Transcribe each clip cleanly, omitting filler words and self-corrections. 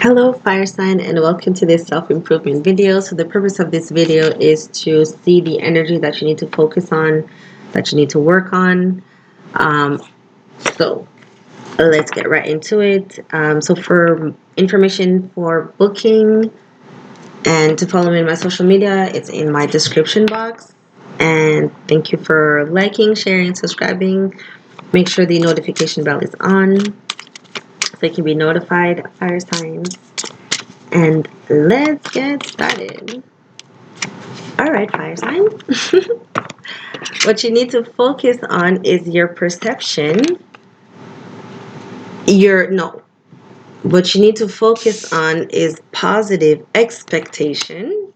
Hello fire sign, and welcome to this self-improvement video. So the purpose of this video is to see the energy that you need to focus on, that you need to work on. So let's get right into it. So for information for booking and to follow me on my social media, it's in my description box. And thank you for liking, sharing, subscribing. Make sure the notification bell is on so you can be notified, fire signs. And let's get started. Alright, fire sign. What you need to focus on is your perception. What you need to focus on is positive expectation.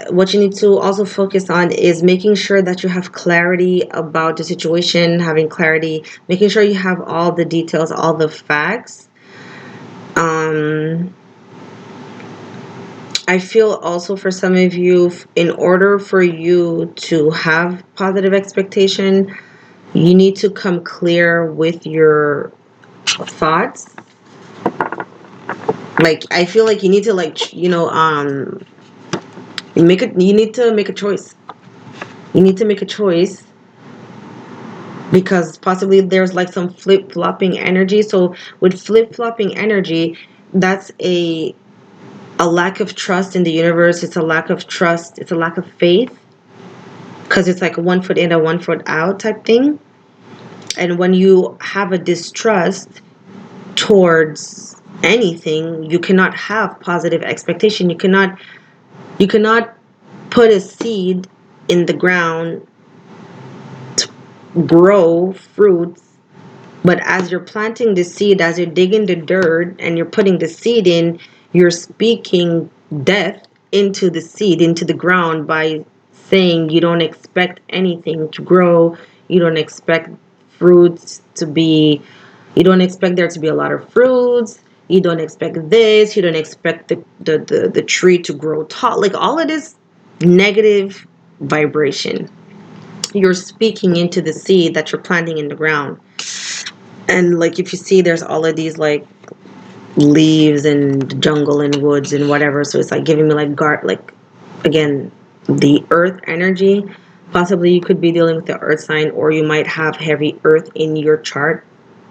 What you need to also focus on is making sure that you have clarity about the situation, having clarity, making sure you have all the details, all the facts. I feel also for some of you, in order for you to have positive expectation, you need to come clear with your thoughts. Like, I feel like you need to, you need to make a choice. You need to make a choice because possibly there's like some flip-flopping energy. So with flip-flopping energy, that's a lack of trust in the universe. It's a lack of trust. It's a lack of faith, because it's like a 1 foot in and 1 foot out type thing. And when you have a distrust towards anything, you cannot have positive expectation. You cannot put a seed in the ground to grow fruits. But as you're planting the seed, as you're digging the dirt and you're putting the seed in, you're speaking death into the seed, into the ground, by saying you don't expect anything to grow. You don't expect fruits to be, you don't expect there to be a lot of fruits. You don't expect this. You don't expect the tree to grow tall. Like, all of this negative vibration, you're speaking into the seed that you're planting in the ground. And like, if you see, there's all of these like leaves and jungle and woods and whatever, so it's like giving me like again, the earth energy. Possibly you could be dealing with the earth sign, or you might have heavy earth in your chart,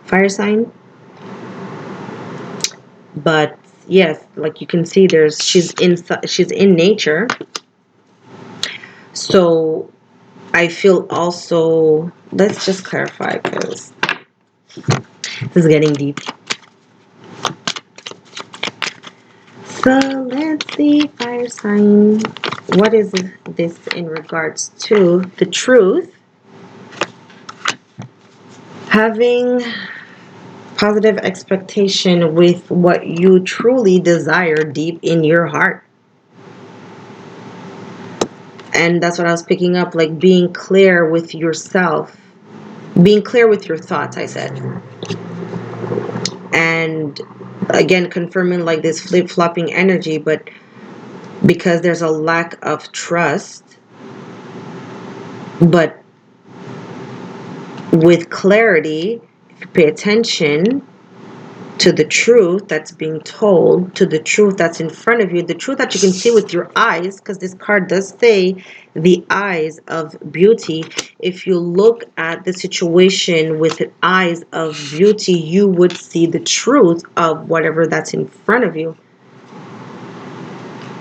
fire sign. But yes, like you can see, she's in nature. So I feel also, let's just clarify, because this is getting deep. So let's see, fire sign, what is this in regards to the truth? Having positive expectation with what you truly desire deep in your heart. And that's what I was picking up, like being clear with yourself, being clear with your thoughts, I said. And again, confirming like this flip-flopping energy, but because there's a lack of trust. But with clarity, if you pay attention to the truth that's being told, to the truth that's in front of you, the truth that you can see with your eyes, because this card does say the eyes of beauty. If you look at the situation with the eyes of beauty, you would see the truth of whatever that's in front of you.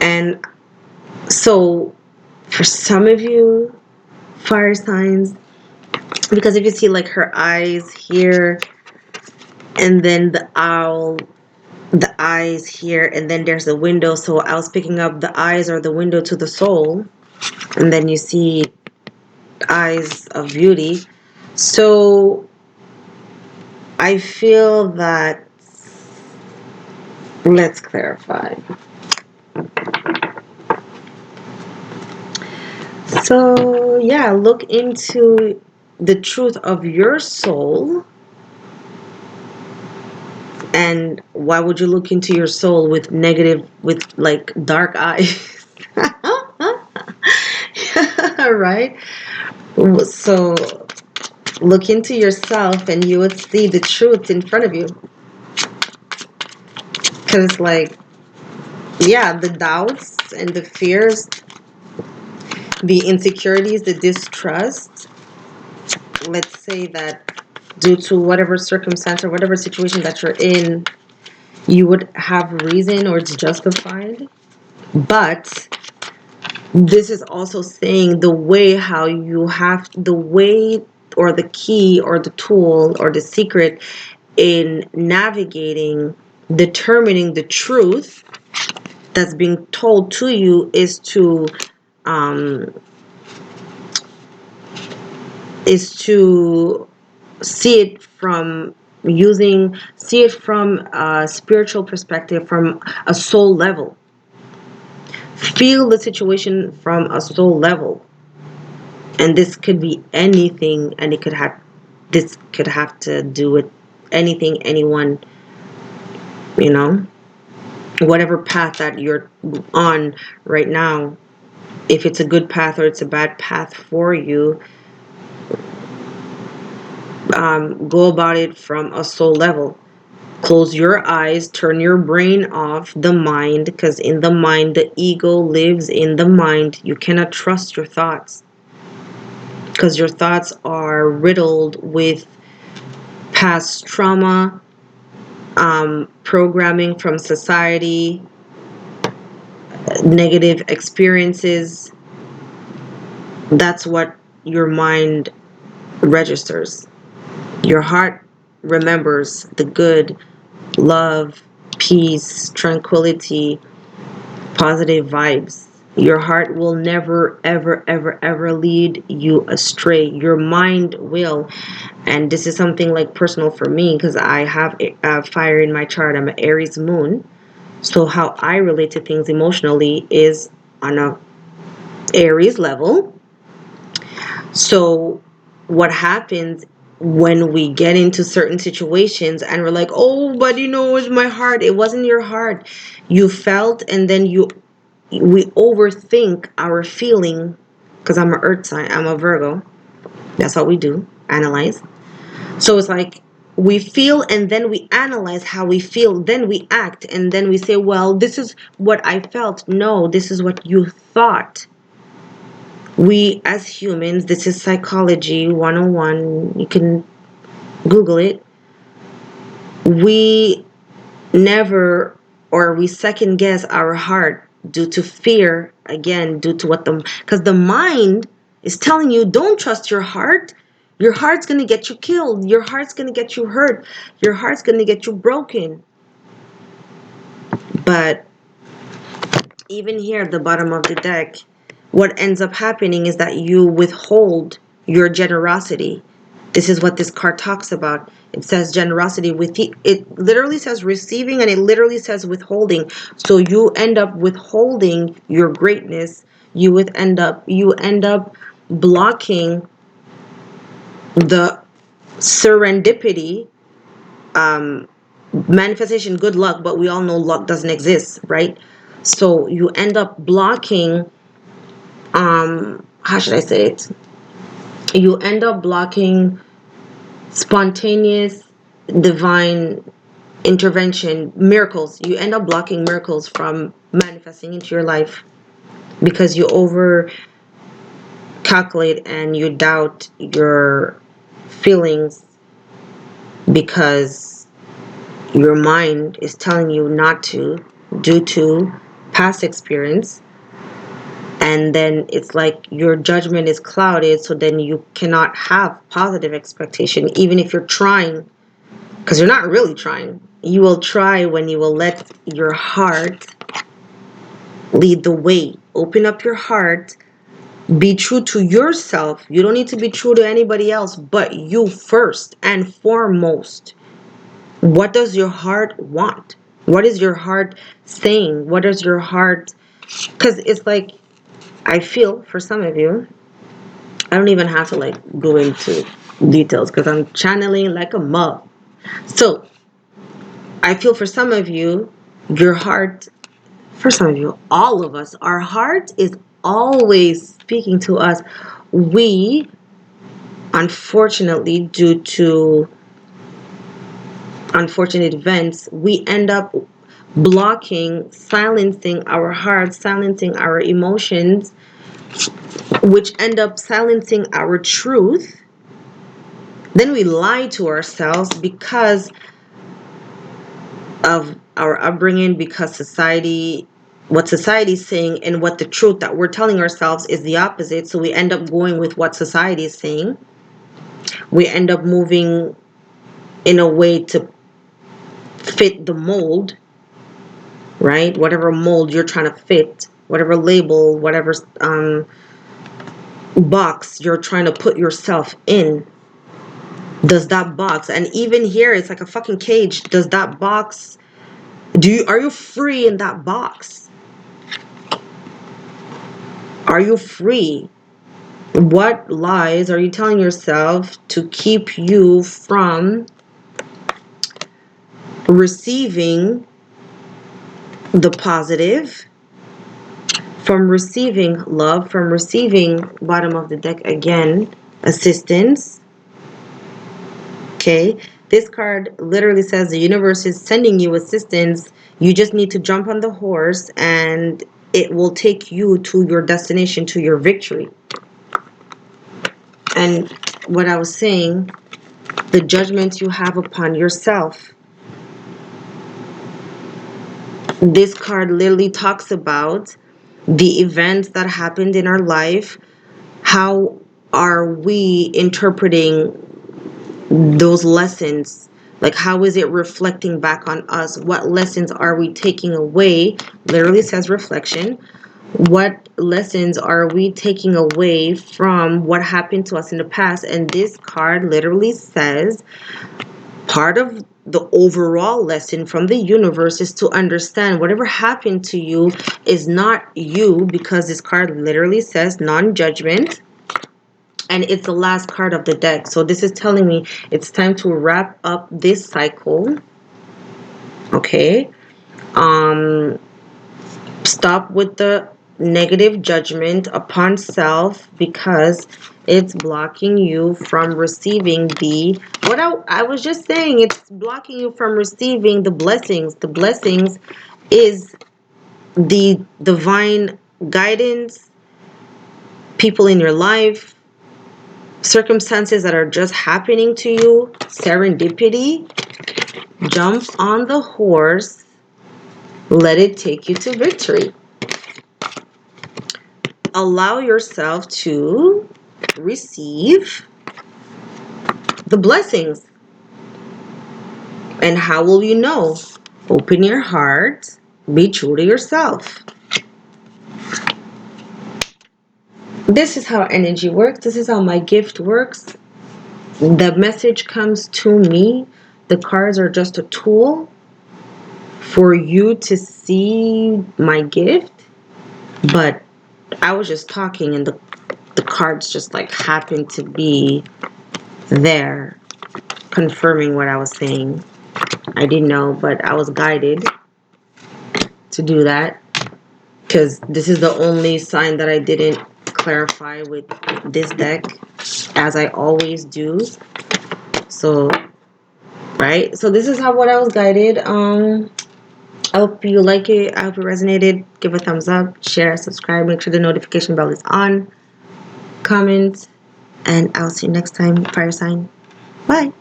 And so for some of you, fire signs, because if you see like her eyes here, and then the owl, the eyes here, and then there's the window. So I was picking up the eyes are the window to the soul, and then you see eyes of beauty. So I feel that, let's clarify. So yeah, look into the truth of your soul. And why would you look into your soul with negative, with like dark eyes? Right? So look into yourself and you would see the truth in front of you. Because it's like, yeah, the doubts and the fears, the insecurities, the distrust, let's say that due to whatever circumstance or whatever situation that you're in, you would have reason or it's justified. But this is also saying the way how you have the way or the key or the tool or the secret in navigating, determining the truth that's being told to you um, is to see it from see it from a spiritual perspective, from a soul level. Feel the situation from a soul level. And this could be anything, and this could have to do with anything, anyone, you know, whatever path that you're on right now. If it's a good path or it's a bad path for you, go about it from a soul level. Close your eyes, turn your brain off, the mind, because in the mind, the ego lives in the mind. You cannot trust your thoughts because your thoughts are riddled with past trauma, programming from society, negative experiences. That's what your mind registers. Your heart remembers the good, love, peace, tranquility, positive vibes. Your heart will never, ever, ever, ever lead you astray. Your mind will. And this is something like personal for me because I have fire in my chart. I'm an Aries moon. So how I relate to things emotionally is on a Aries level. So what happens when we get into certain situations and we're like, oh, but it's my heart. It wasn't your heart. You felt, and then we overthink our feeling, because I'm an earth sign, I'm a Virgo. That's what we do, analyze. So it's like we feel and then we analyze how we feel, then we act, and then we say, well, this is what I felt. No, this is what you thought. We as humans, this is psychology 101. You can Google it. We never, or we second guess our heart due to fear, again, due to because the mind is telling you, don't trust your heart. Your heart's going to get you killed. Your heart's going to get you hurt. Your heart's going to get you broken. But even here at the bottom of the deck, what ends up happening is that you withhold your generosity. This is what this card talks about. It says generosity. It literally says receiving, and it literally says withholding. So you end up withholding your greatness. You end up blocking the serendipity, manifestation, good luck. But we all know luck doesn't exist, right? So you end up blocking. How should I say it? You end up blocking spontaneous divine intervention, miracles. You end up blocking miracles from manifesting into your life because you over calculate and you doubt your feelings because your mind is telling you not to, due to past experience. And then it's like your judgment is clouded, so then you cannot have positive expectation even if you're trying, because you're not really trying. You will try when you will let your heart lead the way. Open up your heart. Be true to yourself. You don't need to be true to anybody else but you first and foremost. What does your heart want? What is your heart saying? What is your heart? Because it's like, I feel for some of you, I don't even have to go into details because I'm channeling like a mug. So I feel for some of you, your heart, for some of you, all of us, our heart is always speaking to us. We, unfortunately, due to unfortunate events, we end up blocking, silencing our hearts, silencing our emotions, which end up silencing our truth. Then we lie to ourselves because of our upbringing, because what society's saying and what the truth that we're telling ourselves is the opposite. So we end up going with what society is saying. We end up moving in a way to fit the mold, right? Whatever mold you're trying to fit, whatever label, whatever box you're trying to put yourself in. Does that box, and even here it's like a fucking cage, does that box, are you free in that box? Are you free? What lies are you telling yourself to keep you from receiving the positive, from receiving love, from receiving, bottom of the deck again, assistance? Okay, this card literally says the universe is sending you assistance. You just need to jump on the horse and it will take you to your destination, to your victory. And what I was saying, the judgments you have upon yourself. This card literally talks about the events that happened in our life. How are we interpreting those lessons? Like, how is it reflecting back on us? What lessons are we taking away? Literally says reflection. What lessons are we taking away from what happened to us in the past? And this card literally says part of the overall lesson from the universe is to understand whatever happened to you is not you, because this card literally says non-judgment. And it's the last card of the deck. So this is telling me it's time to wrap up this cycle. Okay. Stop with the negative judgment upon self, because it's blocking you from receiving what I was just saying. It's blocking you from receiving the blessings. The blessings is the divine guidance, people in your life, circumstances that are just happening to you, serendipity. Jump on the horse, let it take you to victory. Allow yourself to receive the blessings. And how will you know? Open your heart, be true to yourself. This is how energy works. This is how my gift works. The message comes to me. The cards are just a tool for you to see my gift. But I was just talking and the cards just like happened to be there, confirming what I was saying. I didn't know, but I was guided to do that, because this is the only sign that I didn't clarify with this deck, as I always do. So, right? So this is what I was guided. I hope you like it. I hope it resonated. Give a thumbs up, share, subscribe. Make sure the notification bell is on. Comment. And I'll see you next time. Fire sign. Bye.